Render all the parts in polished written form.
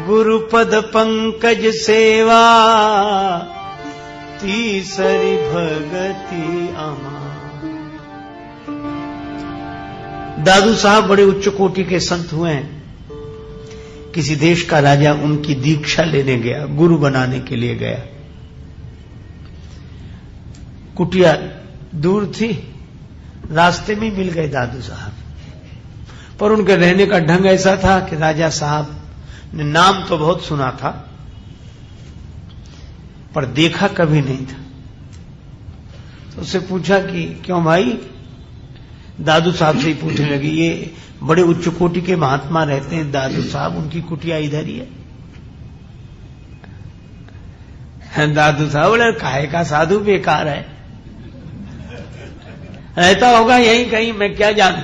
गुरुपद पंकज सेवा तीसरी भगति अमा। दादू साहब बड़े उच्च कोटि के संत हुए हैं। किसी देश का राजा उनकी दीक्षा लेने गया, गुरु बनाने के लिए गया। कुटिया दूर थी, रास्ते में मिल गए दादू साहब, पर उनके रहने का ढंग ऐसा था कि राजा साहब ने नाम तो बहुत सुना था पर देखा कभी नहीं था। तो उससे पूछा कि क्यों भाई? दादू साहब से ही पूछने लगी। ये बड़े उच्च कोटि के महात्मा रहते हैं दादू साहब, उनकी कुटिया इधर ही है। दादू साहब बोले काहे का साधु, बेकार है, रहता होगा यहीं कहीं, मैं क्या जानूं।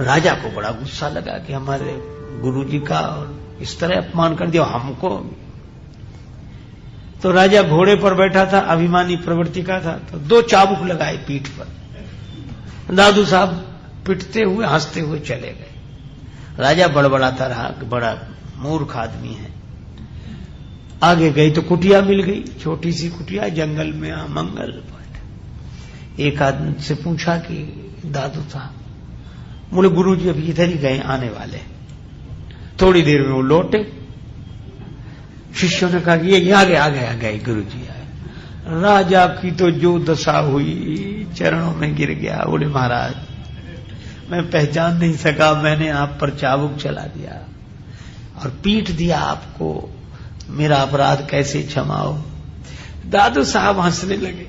राजा को बड़ा गुस्सा लगा कि हमारे गुरुजी का और इस तरह अपमान कर दिया हमको। तो राजा घोड़े पर बैठा था, अभिमानी प्रवृत्ति का था, तो 2 चाबुक लगाए पीठ पर। दादू साहब पिटते हुए हंसते हुए चले गए। राजा बड़बड़ाता रहा, बड़ा मूर्ख आदमी है। आगे गई तो कुटिया मिल गई, छोटी सी कुटिया, जंगल में अमंगल। एक आदमी से पूछा कि दादू साहब, बोले गुरुजी अभी इधर ही गए, आने वाले। थोड़ी देर में वो लौटे। शिष्यों ने कहा कि ये आ गए गुरुजी आए। राजा की तो जो दशा हुई, चरणों में गिर गया। बोले महाराज मैं पहचान नहीं सका, मैंने आप पर चाबुक चला दिया और पीट दिया आपको, मेरा अपराध कैसे क्षमा हो। दादू साहब हंसने लगे,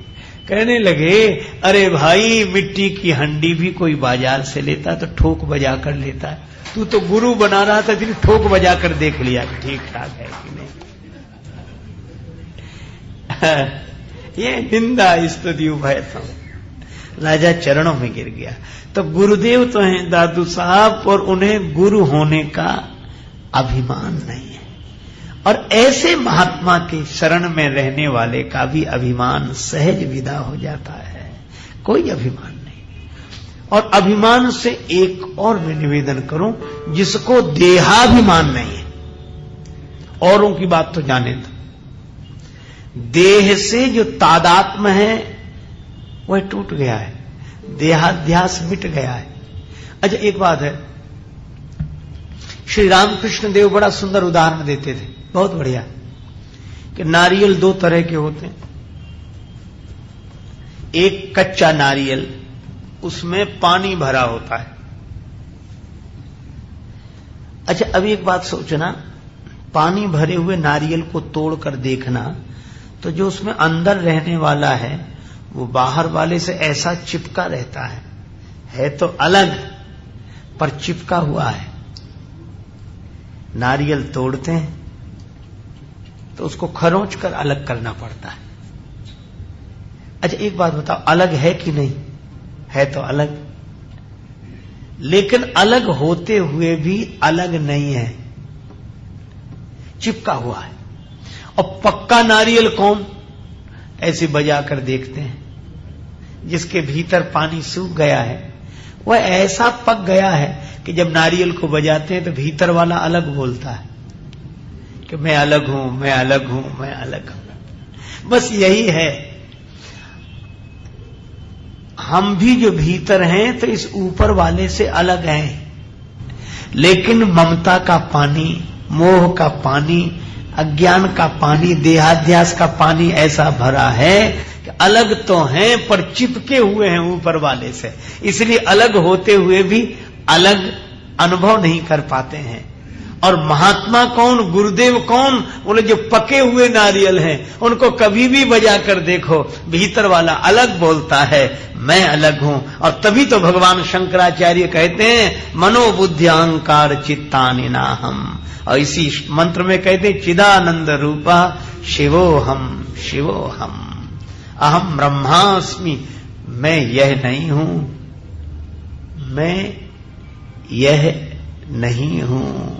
कहने लगे अरे भाई मिट्टी की हंडी भी कोई बाजार से लेता तो ठोक बजा कर लेता है, तू तो गुरु बना रहा था, इसलिए ठोक बजा कर देख लिया कि ठीक ठाक है कि नहीं। ये निंदा स्तुति उभय था। राजा चरणों में गिर गया। तो गुरुदेव तो हैं दादू साहब, और उन्हें गुरु होने का अभिमान नहीं है। और ऐसे महात्मा के शरण में रहने वाले का भी अभिमान सहज विदा हो जाता है, कोई अभिमान नहीं। और अभिमान से एक और मैं निवेदन करूं, जिसको देहाभिमान नहीं है, औरों की बात तो जाने दो, देह से जो तादात्म्य है वह टूट गया है, देहाध्यास मिट गया है। अच्छा एक बात है, श्री रामकृष्ण देव बड़ा सुंदर उदाहरण देते थे, बहुत बढ़िया, कि नारियल 2 तरह के होते हैं। एक कच्चा नारियल, उसमें पानी भरा होता है। अच्छा अब एक बात सोचना, पानी भरे हुए नारियल को तोड़कर देखना तो जो उसमें अंदर रहने वाला है वो बाहर वाले से ऐसा चिपका रहता है तो अलग पर चिपका हुआ है। नारियल तोड़ते हैं तो उसको खरोंच कर अलग करना पड़ता है। अच्छा एक बात बताओ, अलग है कि नहीं? है तो अलग, लेकिन अलग होते हुए भी अलग नहीं है, चिपका हुआ है। और पक्का नारियल कौन? ऐसे बजा कर देखते हैं, जिसके भीतर पानी सूख गया है, वह ऐसा पक गया है कि जब नारियल को बजाते हैं तो भीतर वाला अलग बोलता है कि मैं अलग हूं, मैं अलग हूं, मैं अलग हूं। बस यही है, हम भी जो भीतर हैं तो इस ऊपर वाले से अलग हैं, लेकिन ममता का पानी, मोह का पानी, अज्ञान का पानी, देहाध्यास का पानी ऐसा भरा है कि अलग तो हैं पर चिपके हुए हैं ऊपर वाले से, इसलिए अलग होते हुए भी अलग अनुभव नहीं कर पाते हैं। और महात्मा कौन, गुरुदेव कौन? बोले जो पके हुए नारियल हैं, उनको कभी भी बजा कर देखो, भीतर वाला अलग बोलता है, मैं अलग हूं। और तभी तो भगवान शंकराचार्य कहते हैं मनोबुद्धि अहंकार चित्तानि नाहम, और इसी मंत्र में कहते हैं चिदानंद रूपा शिवोहम शिवोहम, अहम ब्रह्मास्मि, मैं यह नहीं हूं, मैं यह नहीं हूं।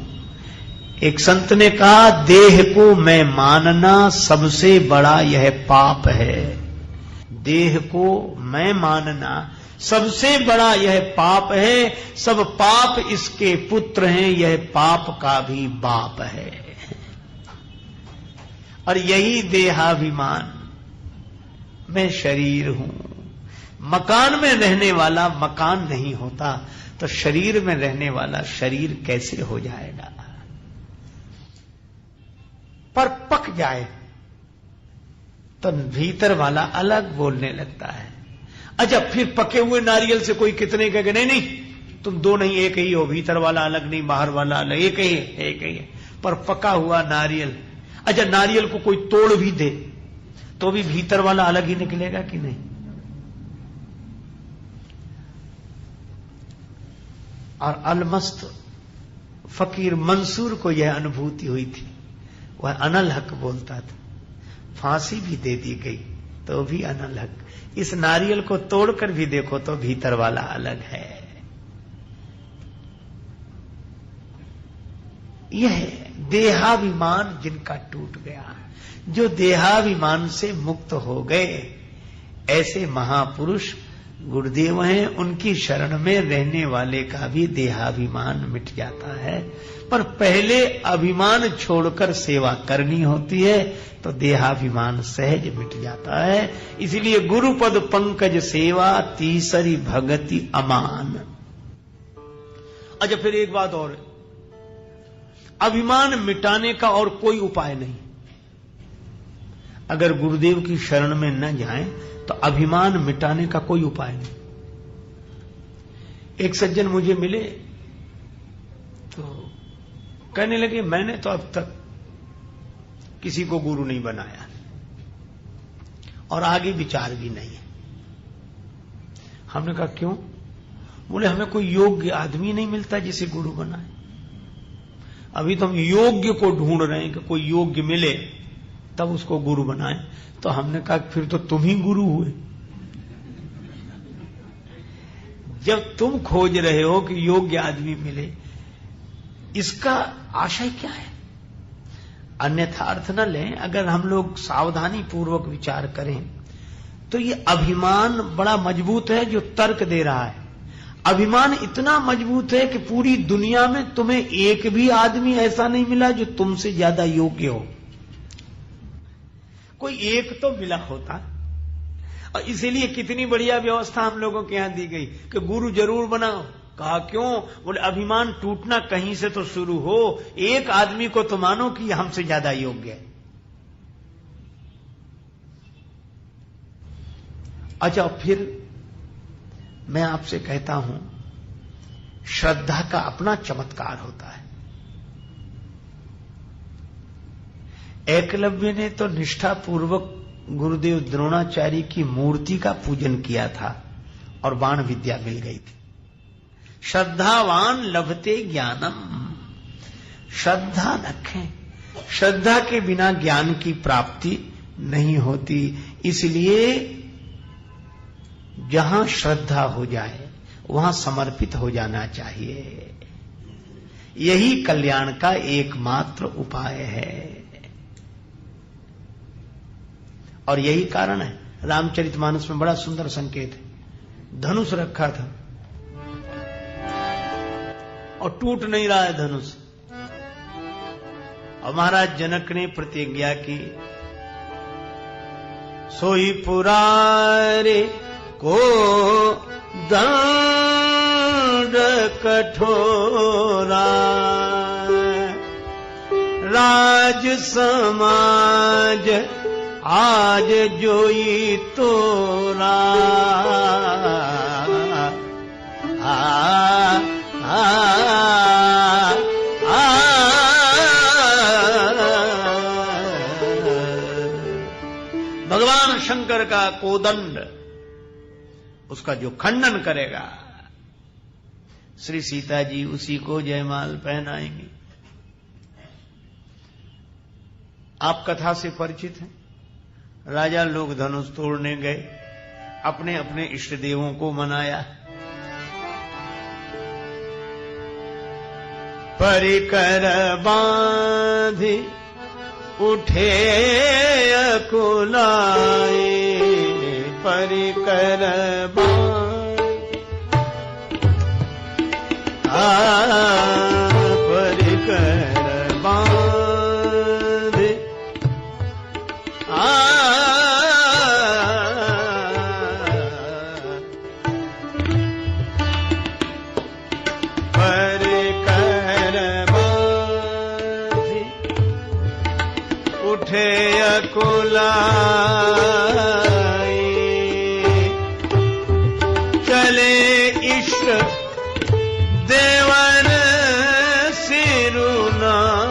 एक संत ने कहा देह को मैं मानना सबसे बड़ा यह पाप है। देह को मैं मानना सबसे बड़ा यह पाप है, सब पाप इसके पुत्र हैं, यह पाप का भी बाप है। और यही देहाभिमान, मैं शरीर हूं। मकान में रहने वाला मकान नहीं होता, तो शरीर में रहने वाला शरीर कैसे हो जाएगा? पर पक जाए तो भीतर वाला अलग बोलने लगता है। अच्छा, फिर पके हुए नारियल से कोई कितने कहेगा नहीं नहीं तुम दो नहीं एक ही हो, भीतर वाला अलग नहीं बाहर वाला अलग, एक ही है, एक ही है। पर पका हुआ नारियल, अच्छा नारियल को कोई तोड़ भी दे तो भी भीतर वाला अलग ही निकलेगा कि नहीं? और अलमस्त फकीर मंसूर को यह अनुभूति हुई थी, वह अनल हक बोलता था। फांसी भी दे दी गई तो भी अनल हक। इस नारियल को तोड़कर भी देखो तो भीतर वाला अलग है। यह देहाभिमान जिनका टूट गया, जो देहाभिमान से मुक्त हो गए, ऐसे महापुरुष गुरुदेव हैं। उनकी शरण में रहने वाले का भी देहाभिमान मिट जाता है। पर पहले अभिमान छोड़कर सेवा करनी होती है तो देहाभिमान सहज मिट जाता है। इसलिए गुरुपद पंकज सेवा तीसरी भगति अमान। अच्छा, फिर एक बात और, अभिमान मिटाने का और कोई उपाय नहीं। अगर गुरुदेव की शरण में न जाएं तो अभिमान मिटाने का कोई उपाय नहीं। एक सज्जन मुझे मिले तो कहने लगे मैंने तो अब तक किसी को गुरु नहीं बनाया और आगे विचार भी नहीं है। हमने कहा क्यों? बोले हमें कोई योग्य आदमी नहीं मिलता जिसे गुरु बनाए। अभी तो हम योग्य को ढूंढ रहे हैं कि कोई योग्य मिले तब उसको गुरु बनाए। तो हमने कहा फिर तो तुम ही गुरु हुए। जब तुम खोज रहे हो कि योग्य आदमी मिले, इसका आशय क्या है? अन्यथा अर्थ न लें। अगर हम लोग सावधानी पूर्वक विचार करें तो ये अभिमान बड़ा मजबूत है जो तर्क दे रहा है। अभिमान इतना मजबूत है कि पूरी दुनिया में तुम्हें एक भी आदमी ऐसा नहीं मिला जो तुमसे ज्यादा योग्य हो। कोई एक तो मिला होता। और इसीलिए कितनी बढ़िया व्यवस्था हम लोगों के यहां दी गई कि गुरु जरूर बनाओ। कहा क्यों? बोले अभिमान टूटना कहीं से तो शुरू हो। एक आदमी को तो मानो कि हमसे ज्यादा योग्य है। अच्छा, फिर मैं आपसे कहता हूं, श्रद्धा का अपना चमत्कार होता है। एकलव्य ने तो निष्ठापूर्वक गुरुदेव द्रोणाचार्य की मूर्ति का पूजन किया था और बाण विद्या मिल गई थी। श्रद्धावान लभते ज्ञानम। श्रद्धा रखें, श्रद्धा के बिना ज्ञान की प्राप्ति नहीं होती। इसलिए जहां श्रद्धा हो जाए वहां समर्पित हो जाना चाहिए। यही कल्याण का एकमात्र उपाय है। और यही कारण है, रामचरितमानस में बड़ा सुंदर संकेत है। धनुष रखा था और टूट नहीं रहा है धनुष। और महाराज जनक ने प्रतिज्ञा की, सोई पुरारे को दंड कठोरा, राज समाज आज जोई तोरा। भगवान शंकर का कोदंड, उसका जो खंडन करेगा, श्री सीता जी उसी को जयमाल पहनाएंगी। आप कथा से परिचित हैं। राजा लोग धनुष तोड़ने गए, अपने अपने इष्ट देवों को मनाया। परिकर बांधि उठे अकुलाए, परिकर बांधि परिकर बांधे परिकर बांधे उठे अकुलाई चले इष्ट देवन सिरुनाई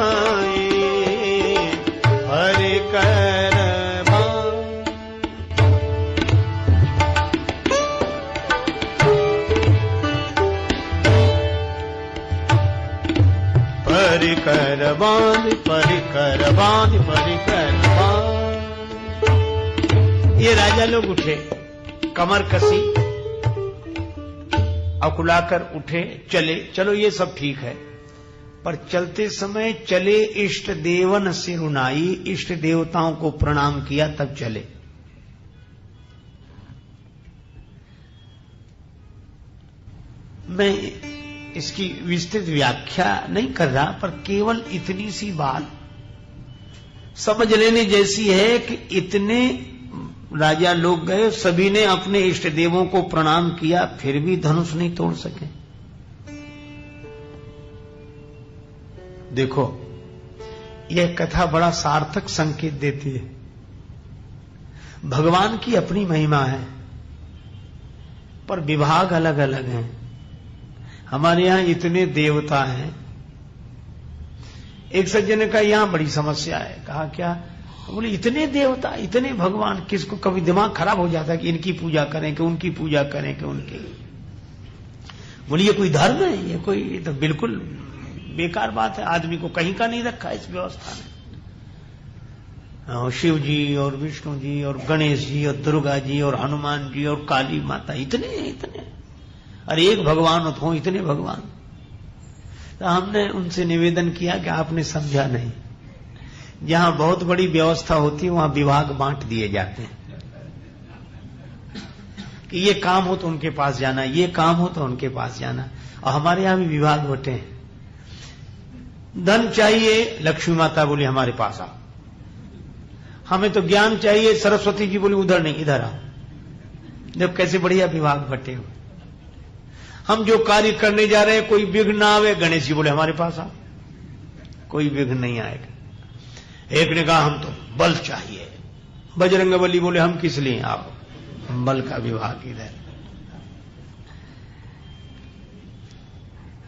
हरि कर परिकर बांध परिकर बांध परिकर बांध। ये राजा लोग उठे, कमर कसी, अकुलाकर उठे, चले। चलो ये सब ठीक है, पर चलते समय चले इष्ट देवन सिरुनाई, इष्ट देवताओं को प्रणाम किया तब चले। मैं इसकी विस्तृत व्याख्या नहीं कर रहा, पर केवल इतनी सी बात समझ लेने जैसी है कि इतने राजा लोग गए, सभी ने अपने इष्ट देवों को प्रणाम किया, फिर भी धनुष नहीं तोड़ सके। देखो, यह कथा बड़ा सार्थक संकेत देती है। भगवान की अपनी महिमा है, पर विभाग अलग अलग हैं। हमारे यहां इतने देवता हैं। एक सज्जन ने कहा यहां बड़ी समस्या है। कहा क्या? बोले इतने देवता, इतने भगवान, किसको कभी दिमाग खराब हो जाता है कि इनकी पूजा करें कि उनकी पूजा करें कि उनकी। बोले ये कोई धर्म है? ये कोई, ये तो बिल्कुल बेकार बात है। आदमी को कहीं का नहीं रखा इस व्यवस्था ने। शिव जी और विष्णु जी और गणेश जी और दुर्गा जी और हनुमान जी और काली माता, इतने इतने, अरे एक भगवान हो, इतने भगवान। तो हमने उनसे निवेदन किया कि आपने समझा नहीं, जहां बहुत बड़ी व्यवस्था होती है वहां विभाग बांट दिए जाते हैं कि ये काम हो तो उनके पास जाना, ये काम हो तो उनके पास जाना। और हमारे यहां भी विभाग बटे हैं। धन चाहिए, लक्ष्मी माता बोली हमारे पास आओ। हमें तो ज्ञान चाहिए, सरस्वती जी बोली उधर नहीं, इधर आओ। जब कैसे बढ़िया विभाग बटे हो। हम जो कार्य करने जा रहे हैं, कोई विघ्न ना आवे, गणेश जी बोले हमारे पास आओ, कोई विघ्न नहीं आएगा। एक ने कहा हम तो बल चाहिए, बजरंगबली बोले हम किस लिए, आप बल का विभाग इधर।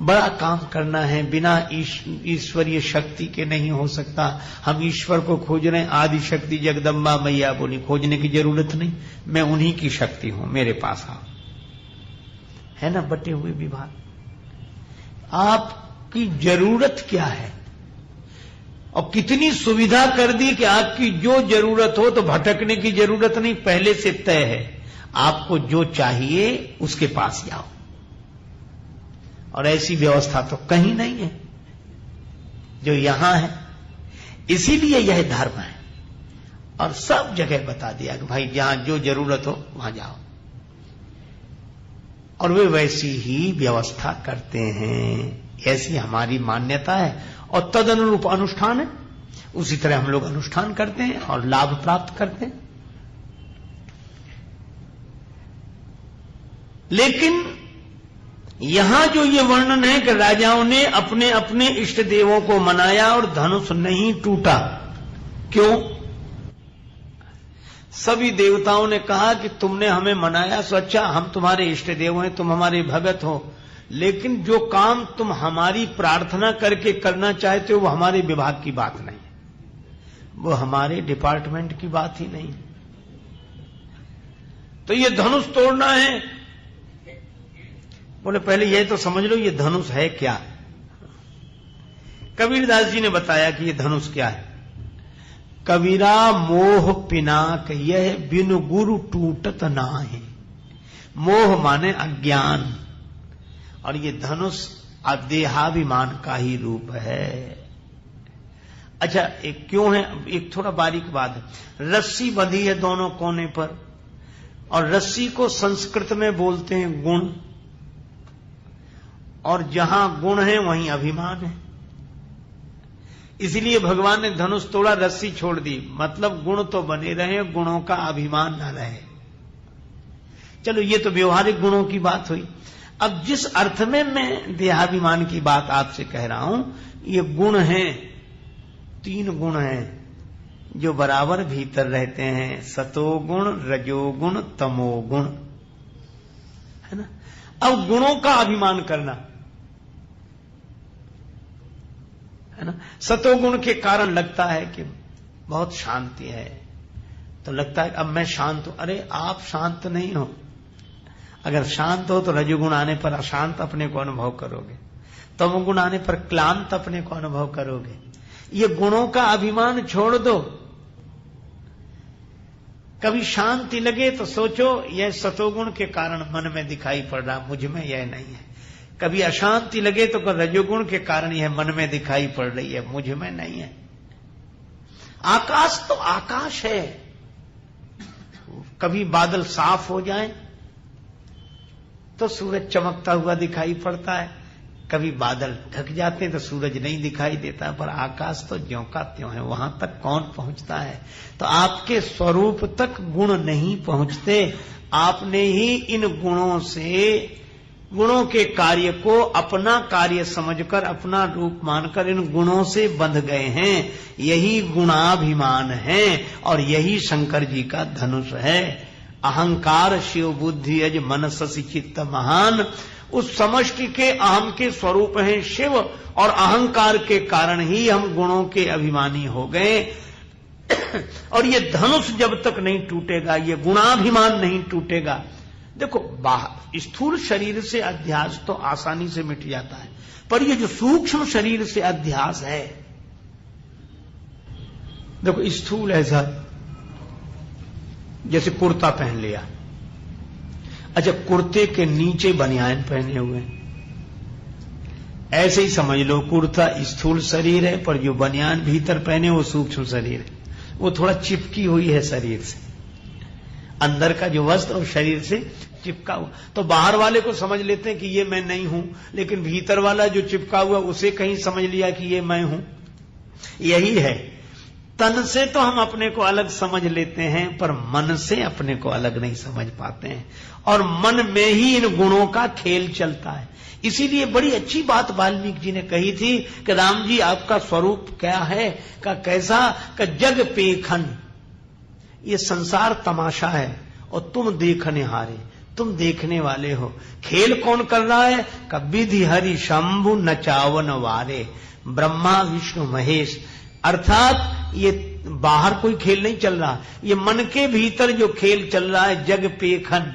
बड़ा काम करना है, बिना ईश्वरीय शक्ति के नहीं हो सकता। हम ईश्वर को खोज रहे हैं, आदि शक्ति जगदम्बा मैया बोली खोजने की जरूरत नहीं, मैं उन्हीं की शक्ति हूं, मेरे पास आओ। है ना बटे हुए विभाग। आपकी जरूरत क्या है और कितनी सुविधा कर दी कि आपकी जो जरूरत हो तो भटकने की जरूरत नहीं, पहले से तय है। आपको जो चाहिए उसके पास जाओ। और ऐसी व्यवस्था तो कहीं नहीं है जो यहां है। इसीलिए यह धर्म है। और सब जगह बता दिया कि भाई जहां जो जरूरत हो वहां जाओ। और वे वैसी ही व्यवस्था करते हैं, ऐसी हमारी मान्यता है और तद अनुरूप अनुष्ठान है। उसी तरह हम लोग अनुष्ठान करते हैं और लाभ प्राप्त करते हैं। लेकिन यहां जो ये वर्णन है कि राजाओं ने अपने अपने इष्ट देवों को मनाया और धनुष नहीं टूटा, क्यों? सभी देवताओं ने कहा कि तुमने हमें मनाया सो अच्छा, हम तुम्हारे इष्ट देव हैं, तुम हमारे भगत हो, लेकिन जो काम तुम हमारी प्रार्थना करके करना चाहते हो वो हमारे विभाग की बात नहीं, वो हमारे डिपार्टमेंट की बात ही नहीं। तो ये धनुष तोड़ना है। बोले पहले ये तो समझ लो ये धनुष है क्या। कबीरदास जी ने बताया कि ये धनुष क्या है। कबीरा मोह पिनाक यह बिनु गुरु टूटत नाहि। मोह माने अज्ञान, और ये धनुष देहाभिमान का ही रूप है। अच्छा, एक क्यों है, एक थोड़ा बारीक बात है। रस्सी बंधी है दोनों कोने पर, और रस्सी को संस्कृत में बोलते हैं गुण, और जहां गुण है वहीं अभिमान है। इसलिए भगवान ने धनुष तोड़ा, रस्सी छोड़ दी, मतलब गुण तो बने रहे, गुणों का अभिमान न रहे। चलो ये तो व्यवहारिक गुणों की बात हुई। अब जिस अर्थ में मैं देहाभिमान की बात आपसे कह रहा हूं, ये गुण हैं, 3 गुण हैं जो बराबर भीतर रहते हैं, सतोगुण, रजोगुण, तमोगुण, है ना। अब गुणों का अभिमान करना, है ना। सतोगुण के कारण लगता है कि बहुत शांति है, तो लगता है अब मैं शांत हूं। अरे आप शांत नहीं हो। अगर शांत हो तो रजोगुण आने पर अशांत अपने को अनुभव करोगे, तमोगुण आने पर क्लांत अपने को अनुभव करोगे। ये गुणों का अभिमान छोड़ दो। कभी शांति लगे तो सोचो यह सतोगुण के कारण मन में दिखाई पड़ रहा, मुझ में यह नहीं है। कभी अशांति लगे तो रजोगुण के कारण यह मन में दिखाई पड़ रही है, मुझ में नहीं है। आकाश तो आकाश है। कभी बादल साफ हो जाए तो सूरज चमकता हुआ दिखाई पड़ता है, कभी बादल ढक जाते हैं तो सूरज नहीं दिखाई देता, पर आकाश तो ज्यों का त्यों है। वहां तक कौन पहुंचता है? तो आपके स्वरूप तक गुण नहीं पहुंचते। आपने ही इन गुणों से, गुणों के कार्य को अपना कार्य समझकर, अपना रूप मानकर इन गुणों से बंध गए हैं। यही गुणाभिमान है और यही शंकर जी का धनुष है। अहंकार शिव बुद्धि अज मनसि चित्त महान, उस समष्टि के अहम के स्वरूप हैं शिव, और अहंकार के कारण ही हम गुणों के अभिमानी हो गए। और ये धनुष जब तक नहीं टूटेगा, ये गुणाभिमान नहीं टूटेगा। देखो, स्थूल शरीर से अध्यास तो आसानी से मिट जाता है, पर ये जो सूक्ष्म शरीर से अध्यास है, देखो स्थूल ऐसा जैसे कुर्ता पहन लिया, अच्छा कुर्ते के नीचे बनियान पहने हुए, ऐसे ही समझ लो कुर्ता स्थूल शरीर है, पर जो बनियान भीतर पहने वो सूक्ष्म शरीर है। वो थोड़ा चिपकी हुई है शरीर से, अंदर का जो वस्त्र और शरीर से चिपका हुआ। तो बाहर वाले को समझ लेते हैं कि ये मैं नहीं हूं, लेकिन भीतर वाला जो चिपका हुआ उसे कहीं समझ लिया कि ये मैं हूं। यही है, तन से तो हम अपने को अलग समझ लेते हैं, पर मन से अपने को अलग नहीं समझ पाते हैं, और मन में ही इन गुणों का खेल चलता है। इसीलिए बड़ी अच्छी बात वाल्मीकि जी ने कही थी कि राम जी आपका स्वरूप क्या है, का कैसा, का जग पेखन, ये संसार तमाशा है और तुम देखने हारे, तुम देखने वाले हो। खेल कौन कर रहा है? का विधि हरि शंभु नचावन वारे, ब्रह्मा विष्णु महेश। अर्थात ये बाहर कोई खेल नहीं चल रहा, ये मन के भीतर जो खेल चल रहा है जग पेखन।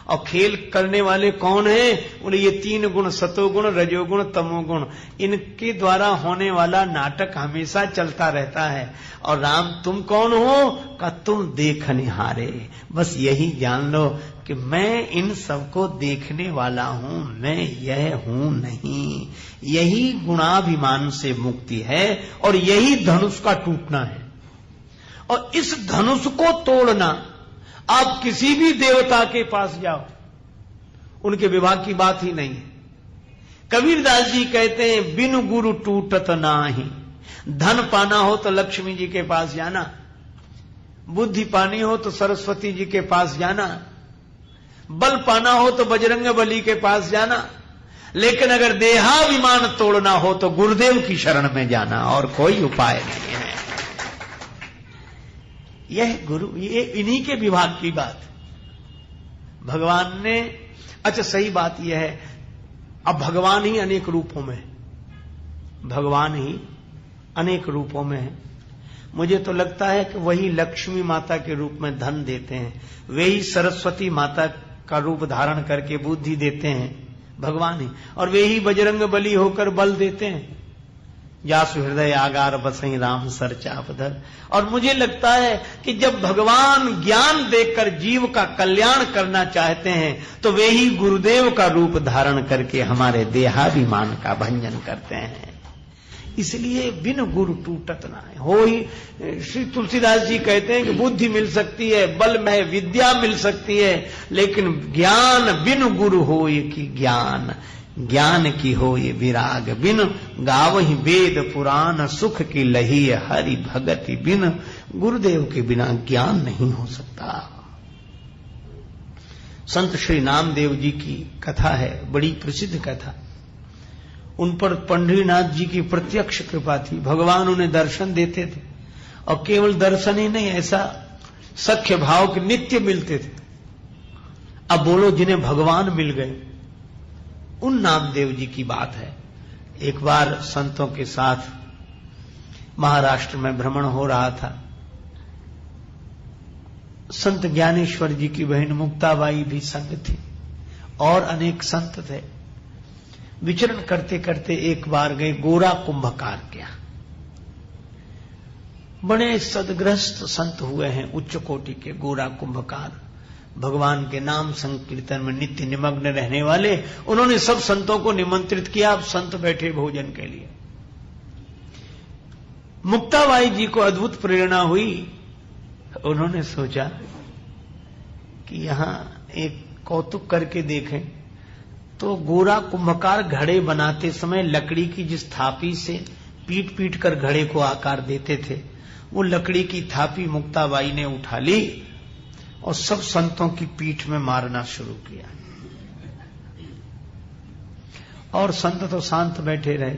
और खेल करने वाले कौन है? बोले ये 3 गुण, सतोगुण, रजोगुण, तमोगुण, इनके द्वारा होने वाला नाटक हमेशा चलता रहता है। और राम तुम कौन हो? का तुम देखने हारे। बस यही जान लो कि मैं इन सबको देखने वाला हूं, मैं यह हूं नहीं। यही गुणाभिमान से मुक्ति है और यही धनुष का टूटना है। और इस धनुष को तोड़ना, आप किसी भी देवता के पास जाओ, उनके विभाग की बात ही नहीं है। कबीरदास जी कहते हैं बिनु गुरु टूटत नाही, धन पाना हो तो लक्ष्मी जी के पास जाना, बुद्धि पानी हो तो सरस्वती जी के पास जाना, बल पाना हो तो बजरंग बली के पास जाना, लेकिन अगर देहाभिमान तोड़ना हो तो गुरुदेव की शरण में जाना, और कोई उपाय नहीं है। यह गुरु, ये इन्हीं के विभाग की बात भगवान ने। अच्छा सही बात यह है, अब भगवान ही अनेक रूपों में, भगवान ही अनेक रूपों में है। मुझे तो लगता है कि वही लक्ष्मी माता के रूप में धन देते हैं, वही सरस्वती माता का रूप धारण करके बुद्धि देते हैं, भगवान ही। और वे ही बजरंग बली होकर बल देते हैं, जासु हृदय आगार बसई राम सर चापधर। और मुझे लगता है कि जब भगवान ज्ञान देकर जीव का कल्याण करना चाहते हैं तो वे ही गुरुदेव का रूप धारण करके हमारे देहाभिमान का भंजन करते हैं। इसलिए बिन गुरु टूटत ना है। हो ही श्री तुलसीदास जी कहते हैं कि बुद्धि मिल सकती है, बल में विद्या मिल सकती है, लेकिन ज्ञान बिन गुरु हो कि ज्ञान, ज्ञान की हो ये विराग बिन, गावहि वेद पुराण सुख की लही हरि भगति बिन। गुरुदेव के बिना ज्ञान नहीं हो सकता। संत श्री नामदेव जी की कथा है, बड़ी प्रसिद्ध कथा। उन पर पंढरीनाथ जी की प्रत्यक्ष कृपा थी। भगवान उन्हें दर्शन देते थे, और केवल दर्शन ही नहीं, ऐसा सख्य भाव के नित्य मिलते थे। अब बोलो जिन्हें भगवान मिल गए, उन नामदेव जी की बात है। एक बार संतों के साथ महाराष्ट्र में भ्रमण हो रहा था। संत ज्ञानेश्वर जी की बहन मुक्ताबाई भी संग थी, और अनेक संत थे। विचरण करते करते एक बार गए गोरा कुंभकार क्या। बड़े सदग्रस्त संत हुए हैं, उच्च कोटि के गोरा कुंभकार, भगवान के नाम संकीर्तन में नित्य निमग्न रहने वाले। उन्होंने सब संतों को निमंत्रित किया। अब संत बैठे भोजन के लिए। मुक्ताबाई जी को अद्भुत प्रेरणा हुई। उन्होंने सोचा कि यहां एक कौतुक करके देखें। तो गोरा कुंभकार घड़े बनाते समय लकड़ी की जिस थापी से पीट पीट कर घड़े को आकार देते थे, वो लकड़ी की थापी मुक्ताबाई ने उठा ली और सब संतों की पीठ में मारना शुरू किया। और संत तो शांत बैठे रहे।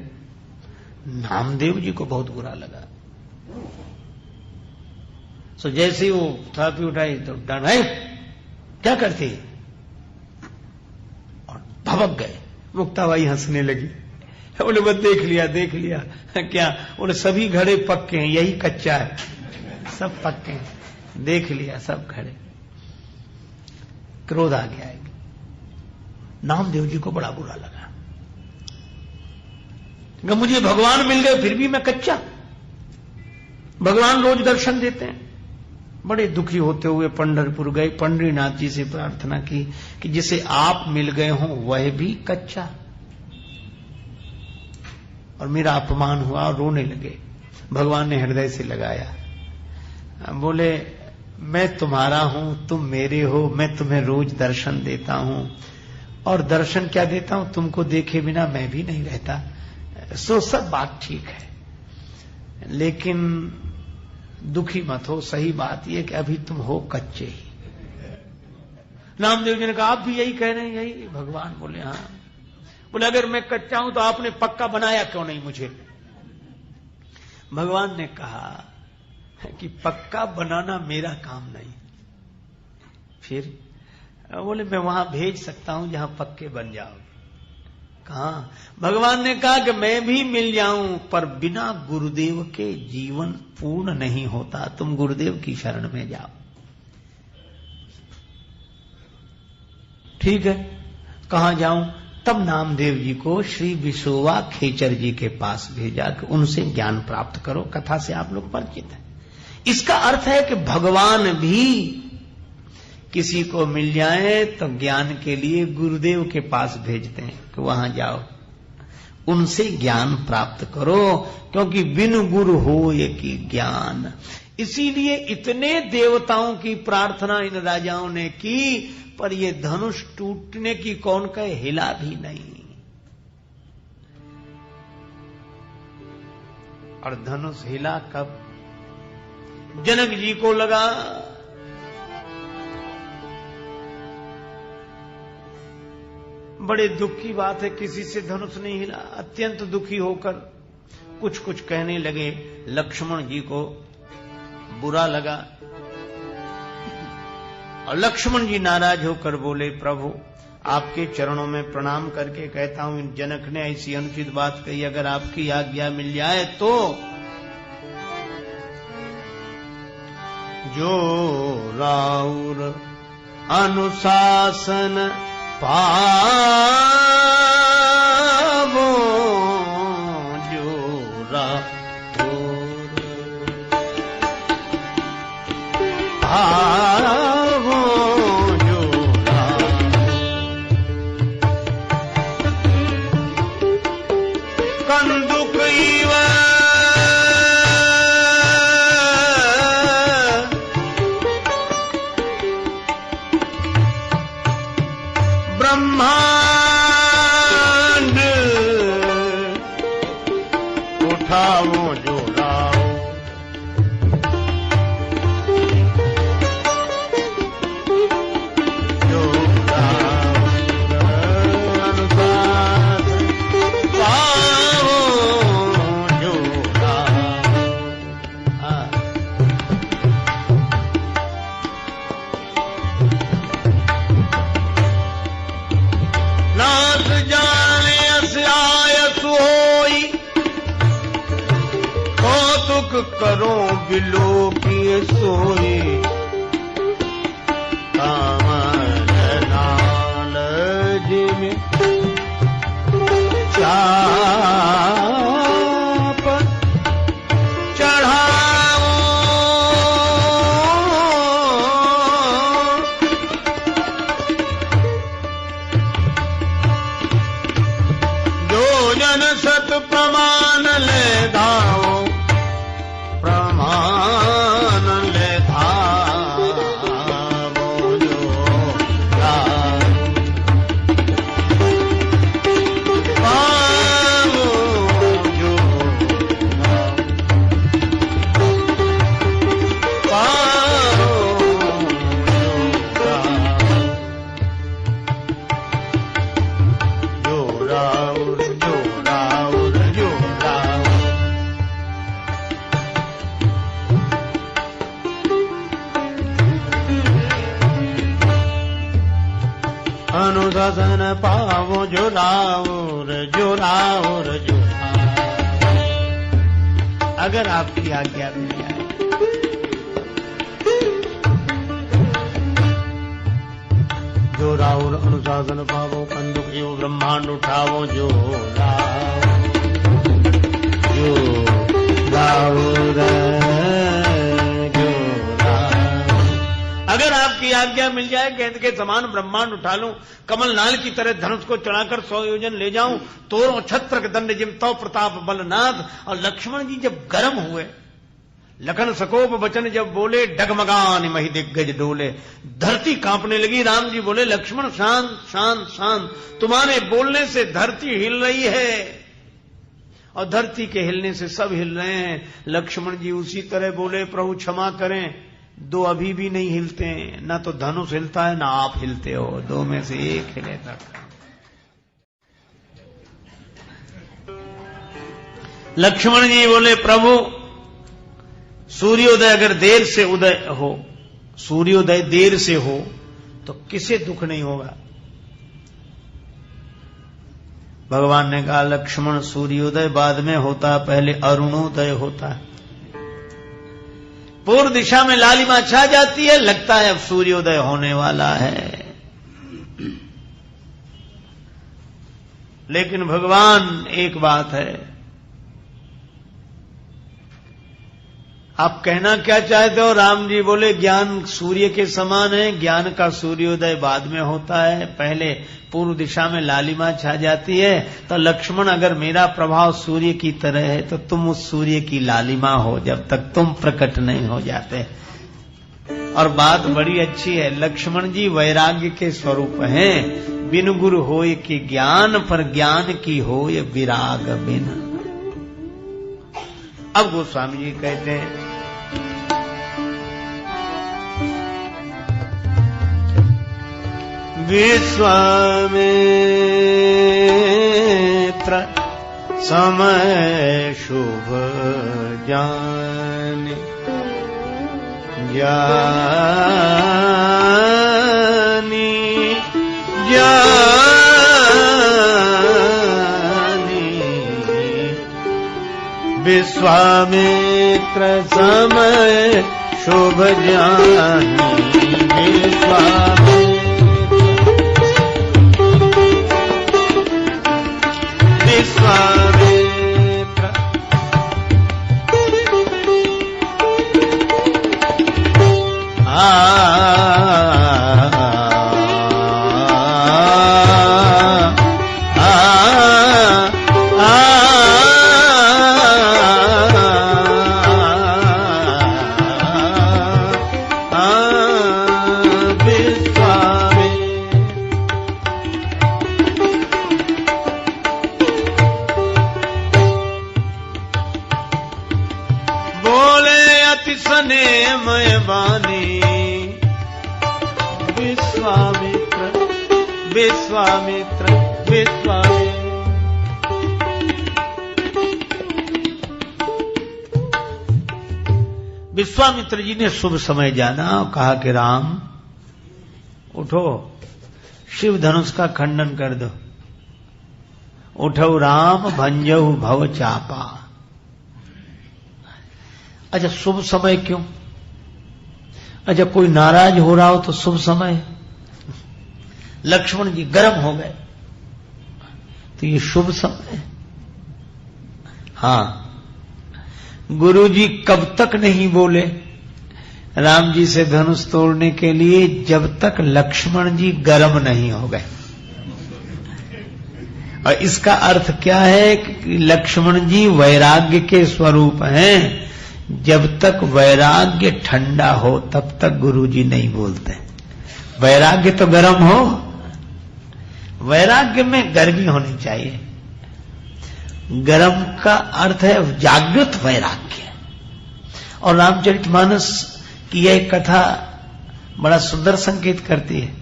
नामदेव जी को बहुत बुरा लगा। सो जैसे ही वो थापी उठाई तो डर, क्या करती, और भबक गए। मुक्ताबाई हंसने लगी। बोले बस देख लिया देख लिया। क्या? बोले सभी घड़े पक्के हैं, यही कच्चा है, सब पक्के हैं, देख लिया सब घड़े। क्रोध आ गया। नामदेव जी को बड़ा बुरा लगा। मुझे भगवान मिल गए फिर भी मैं कच्चा। भगवान रोज दर्शन देते हैं। बड़े दुखी होते हुए पंढरपुर गए। पंढरीनाथ जी से प्रार्थना की कि जिसे आप मिल गए हों वह भी कच्चा, और मेरा अपमान हुआ, और रोने लगे। भगवान ने हृदय से लगाया। बोले मैं तुम्हारा हूं, तुम मेरे हो, मैं तुम्हें रोज दर्शन देता हूं, और दर्शन क्या देता हूं, तुमको देखे बिना मैं भी नहीं रहता। सो सब बात ठीक है, लेकिन दुखी मत हो। सही बात यह कि अभी तुम हो कच्चे ही। नामदेव जी ने कहा आप भी यही कह रहे हैं? यही। भगवान बोले हाँ। बोले अगर मैं कच्चा हूं तो आपने पक्का बनाया क्यों नहीं मुझे? भगवान ने कहा कि पक्का बनाना मेरा काम नहीं। फिर? बोले मैं वहां भेज सकता हूं जहां पक्के बन जाओगे। कहां? भगवान ने कहा कि मैं भी मिल जाऊं, पर बिना गुरुदेव के जीवन पूर्ण नहीं होता। तुम गुरुदेव की शरण में जाओ। ठीक है, कहां जाऊं? तब नामदेव जी को श्री विशोवा खेचर जी के पास भेजा कि उनसे ज्ञान प्राप्त करो। कथा से आप लोग परिचित हैं। इसका अर्थ है कि भगवान भी किसी को मिल जाए तो ज्ञान के लिए गुरुदेव के पास भेजते हैं कि वहां जाओ, उनसे ज्ञान प्राप्त करो, क्योंकि बिन गुरु हो ये की ज्ञान। इसीलिए इतने देवताओं की प्रार्थना इन राजाओं ने की, पर ये धनुष टूटने की कौन कहे, हिला भी नहीं। और धनुष हिला कब? जनक जी को लगा बड़े दुख की बात है, किसी से धनुष नहीं हिला। अत्यंत दुखी होकर कुछ कुछ कहने लगे। लक्ष्मण जी को बुरा लगा, और लक्ष्मण जी नाराज होकर बोले प्रभु आपके चरणों में प्रणाम करके कहता हूं, जनक ने ऐसी अनुचित बात कही, अगर आपकी आज्ञा मिल जाए तो जो राउर अनुशासन पावो, जो राउर पावो, जो कंदुक ब्रह्मांड सुख करो बिलो किए सोए कामन नाल जिम चाप चढ़ाओ जो जन सत प्रमाण ले धाओ प्रमाण ले धाओ जो अनुशासन पावो जो राउर जो राउर जो अगर आपकी आज्ञा मिल जाए जो राउर अनुशासन पावो कंदुक जीव ब्रह्मांड उठावो जो राउर अगर आपकी आज्ञा मिल जाए गेंद के समान ब्रह्मांड उठा लूं कमल नाल की तरह धनुष को चढ़ाकर 100 योजन ले जाऊं तोरों छत्र के दंड जिम तव प्रताप बलनाथ। और लक्ष्मण जी जब गर्म हुए लखन सकोप वचन जब बोले डगमगान मही दिग्गज डोले धरती कांपने लगी। राम जी बोले लक्ष्मण शांत शांत शांत तुम्हारे बोलने से धरती हिल रही है और धरती के हिलने से सब हिल रहे हैं। लक्ष्मण जी उसी तरह बोले प्रभु क्षमा करें दो अभी भी नहीं हिलते हैं ना तो धनुष हिलता है ना आप हिलते हो दो में से एक हिले तक। लक्ष्मण जी बोले प्रभु सूर्योदय अगर देर से उदय हो सूर्योदय देर से हो तो किसे दुख नहीं होगा। भगवान ने कहा लक्ष्मण सूर्योदय बाद में होता पहले अरुणोदय होता है। पूर्व दिशा में लालिमा छा जाती है लगता है अब सूर्योदय होने वाला है। लेकिन भगवान एक बात है आप कहना क्या चाहते हो। राम जी बोले ज्ञान सूर्य के समान है ज्ञान का सूर्योदय बाद में होता है पहले पूर्व दिशा में लालिमा छा जाती है। तो लक्ष्मण अगर मेरा प्रभाव सूर्य की तरह है तो तुम उस सूर्य की लालिमा हो जब तक तुम प्रकट नहीं हो जाते। और बात बड़ी अच्छी है लक्ष्मण जी वैराग्य के स्वरूप हैं बिन गुरु होय कि ज्ञान पर ज्ञान की होय विराग बिन। अब गोस्वामी जी कहते हैं विश्वामित्र समय शुभ जाने जानी विश्वामित्र समय शुभ जानी विश्वामित्र विश्वामित्र विश्वामित्र जी ने शुभ समय जाना और कहा कि राम उठो शिव धनुष का खंडन कर दो। उठो राम भंजहु भव चापा। अच्छा शुभ समय क्यों? अच्छा कोई नाराज हो रहा हो तो शुभ समय। लक्ष्मण जी गर्म हो गए तो ये शुभ समय। हां, गुरुजी कब तक नहीं बोले राम जी से धनुष तोड़ने के लिए, जब तक लक्ष्मण जी गर्म नहीं हो गए। और इसका अर्थ क्या है कि लक्ष्मण जी वैराग्य के स्वरूप हैं। जब तक वैराग्य ठंडा हो तब तक गुरुजी नहीं बोलते। वैराग्य तो गर्म हो, वैराग्य में गर्मी होनी चाहिए। गर्म का अर्थ है जागृत वैराग्य। और रामचरितमानस की यह कथा बड़ा सुंदर संकेत करती है।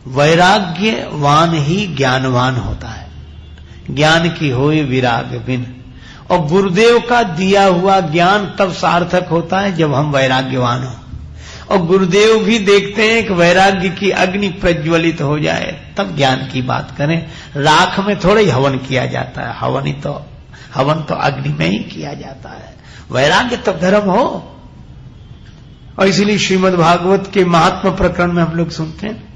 वैराग्यवान ही ज्ञानवान होता है, ज्ञान की होए विराग बिन। और गुरुदेव का दिया हुआ ज्ञान तब सार्थक होता है जब हम वैराग्यवान हो। और गुरुदेव भी देखते हैं कि वैराग्य की अग्नि प्रज्वलित हो जाए तब ज्ञान की बात करें। राख में थोड़ा ही हवन किया जाता है, हवन तो अग्नि में ही किया जाता है। वैराग्य तब धर्म हो। और इसीलिए श्रीमद् भागवत के महात्मा प्रकरण में हम लोग सुनते हैं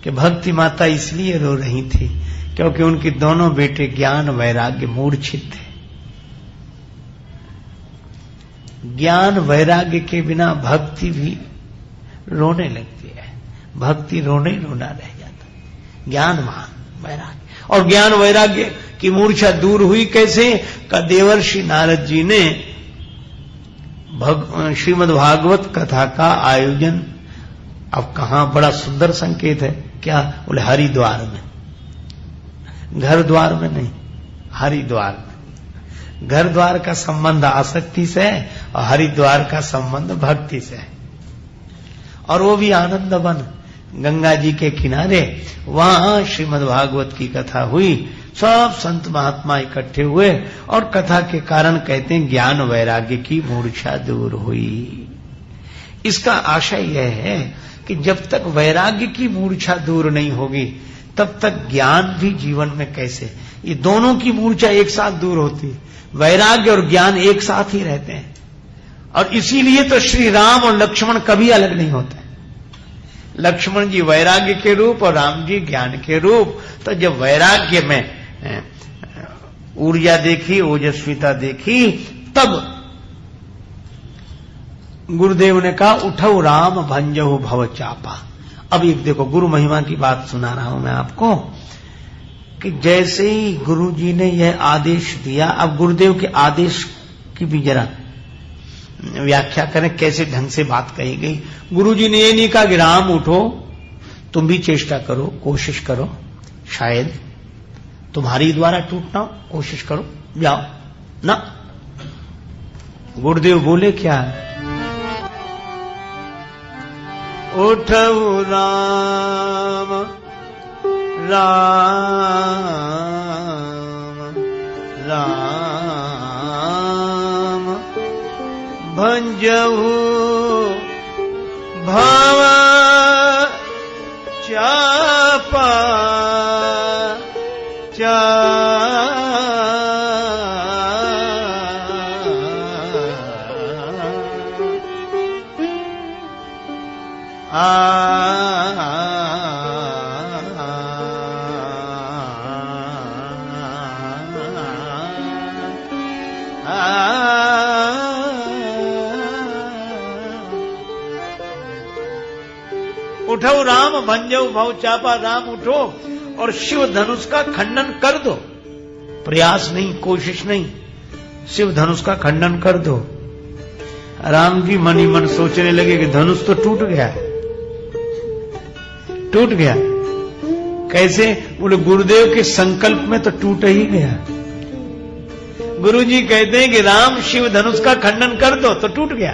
कि भक्ति माता इसलिए रो रही थी क्योंकि उनके दोनों बेटे ज्ञान वैराग्य मूर्छित थे। ज्ञान वैराग्य के बिना भक्ति भी रोने लगती है, भक्ति रोने रोना रह जाता है। ज्ञानवान वैराग्य, और ज्ञान वैराग्य की मूर्छा दूर हुई कैसे? का देवर्षि नारद जी ने श्रीमद् भागवत कथा का आयोजन, अब कहां, बड़ा सुंदर संकेत है। क्या बोले? हरिद्वार में, घर द्वार में नहीं, हरिद्वार में। घर द्वार का संबंध आसक्ति से है और हरिद्वार का संबंध भक्ति से है। और वो भी आनंद वन, गंगा जी के किनारे, वहां श्रीमद् भागवत की कथा हुई। सब संत महात्मा इकट्ठे हुए और कथा के कारण कहते हैं ज्ञान वैराग्य की मूर्छा दूर हुई। इसका आशय यह है कि जब तक वैराग्य की मूर्छा दूर नहीं होगी तब तक ज्ञान भी जीवन में कैसे, ये दोनों की मूर्छा एक साथ दूर होती है। वैराग्य और ज्ञान एक साथ ही रहते हैं। और इसीलिए तो श्री राम और लक्ष्मण कभी अलग नहीं होते। लक्ष्मण जी वैराग्य के रूप और राम जी ज्ञान के रूप। तो जब वैराग्य में ऊर्जा देखी, ओजस्विता देखी, तब गुरुदेव ने कहा उठो राम भंजहु भव चापा। अब एक देखो, गुरु महिमा की बात सुना रहा हूं मैं आपको कि जैसे ही गुरु जी ने यह आदेश दिया, अब गुरुदेव के आदेश की भी जरा व्याख्या करें, कैसे ढंग से बात कही गई। गुरु जी ने ये नहीं कहा कि राम उठो, तुम भी चेष्टा करो, कोशिश करो, शायद तुम्हारी द्वारा टूटना हो, कोशिश करो, जाओ ना। गुरुदेव बोले क्या? उठो राम राम राम भंजहु भव चापा उठो राम भंजो भव चापा। राम उठो और शिव धनुष का खंडन कर दो। प्रयास नहीं, कोशिश नहीं, शिव धनुष का खंडन कर दो। राम जी मन ही मन सोचने लगे कि धनुष तो टूट गया, टूट गया। कैसे? बोले गुरुदेव के संकल्प में तो टूट ही गया। गुरु जी कहते हैं कि राम शिव धनुष का खंडन कर दो, तो टूट गया।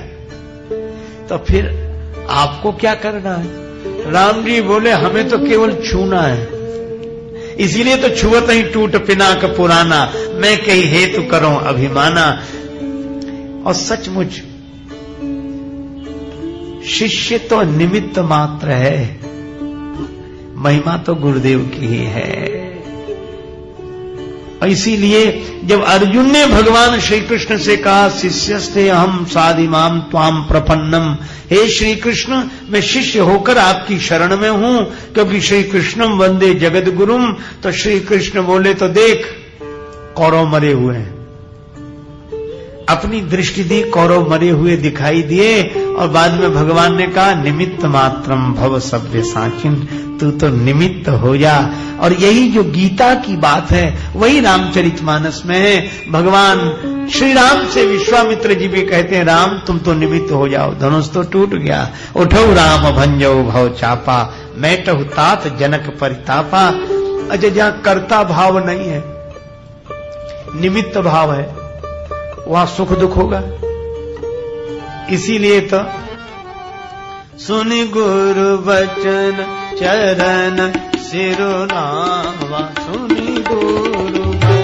तो फिर आपको क्या करना है? राम जी बोले हमें तो केवल छूना है, इसीलिए तो छुअत ही टूट पिनाक पुराना, मैं कही हेतु करो अभिमाना। और सचमुच शिष्य तो निमित्त मात्र है, महिमा तो गुरुदेव की ही है। और इसीलिए जब अर्जुन ने भगवान श्री कृष्ण से कहा शिष्यस्ते अहम साधिमाम त्वाम प्रपन्नम, हे श्री कृष्ण मैं शिष्य होकर आपकी शरण में हूं, क्योंकि श्री कृष्णम वंदे जगत गुरुम। तो श्री कृष्ण बोले तो देख कौरव मरे हुए हैं, अपनी दृष्टि दी, कौरव मरे हुए दिखाई दिए, और बाद में भगवान ने कहा निमित्त मात्रम भव सभ्य साचिन, तू तो निमित्त हो जा। और यही जो गीता की बात है वही रामचरितमानस में है। भगवान श्री राम से विश्वामित्र जी भी कहते हैं राम तुम तो निमित्त हो जाओ, धनुष तो टूट गया, उठो राम भंजो भव चापा, मैटहु तात जनक परितापा। अच्छा, जहां कर्ता भाव नहीं है, निमित्त भाव है, वहां सुख दुख होगा। इसीलिए तो सुनि गुरु वचन चरण सिरुनावा, सुनि गुरु वचन।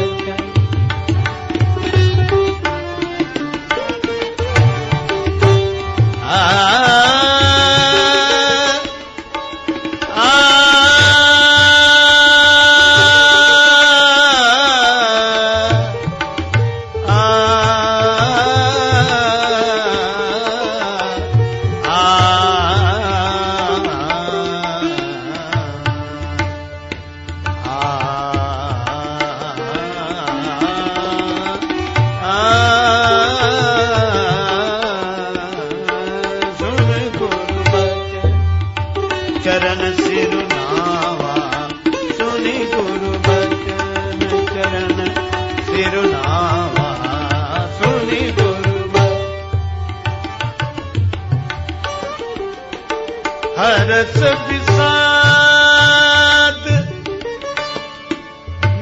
हरस विषाद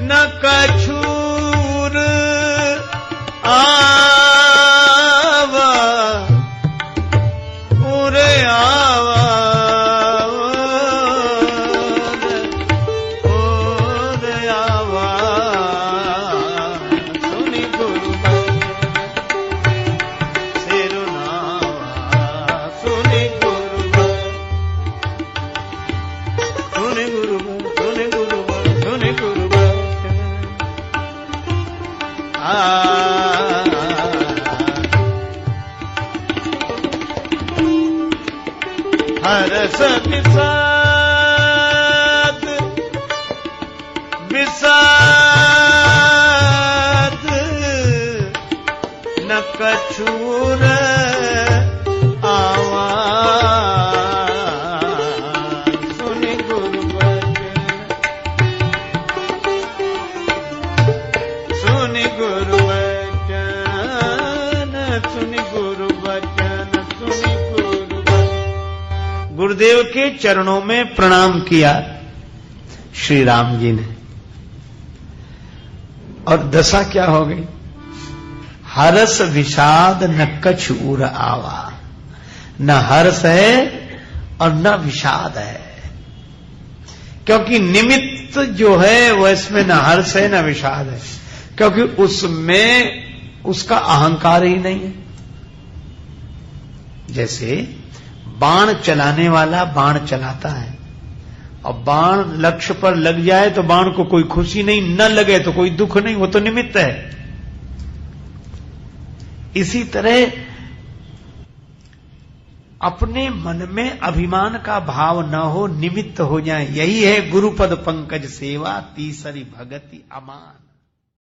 न कछूर आवा, उरे आवा उरे आवा, सुनि गुरु सिरुनावा, सुनि गुरु सुनि गुरु सुनि गुरु सुनि गुरु हरस विषाद विषाद न कछूर आवा, सुनि गुरु सुनि गुरु वचन, सुनि गुरु वचन, सुनि गुरु वचन। गुरुदेव के चरणों में प्रणाम किया श्री राम जी ने, और दशा क्या हो गई? हरस विषाद न कछूर आवा, न हर्ष है और न विषाद है, क्योंकि निमित्त जो है वह इसमें न हर्ष है न विषाद है, क्योंकि उसमें उसका अहंकार ही नहीं है। जैसे बाण चलाने वाला बाण चलाता है, और बाण लक्ष्य पर लग जाए तो बाण को कोई खुशी नहीं, न लगे तो कोई दुख नहीं, वो तो निमित्त है। इसी तरह अपने मन में अभिमान का भाव न हो, निमित्त हो जाए, यही है गुरुपद पंकज सेवा, तीसरी भगति अमान।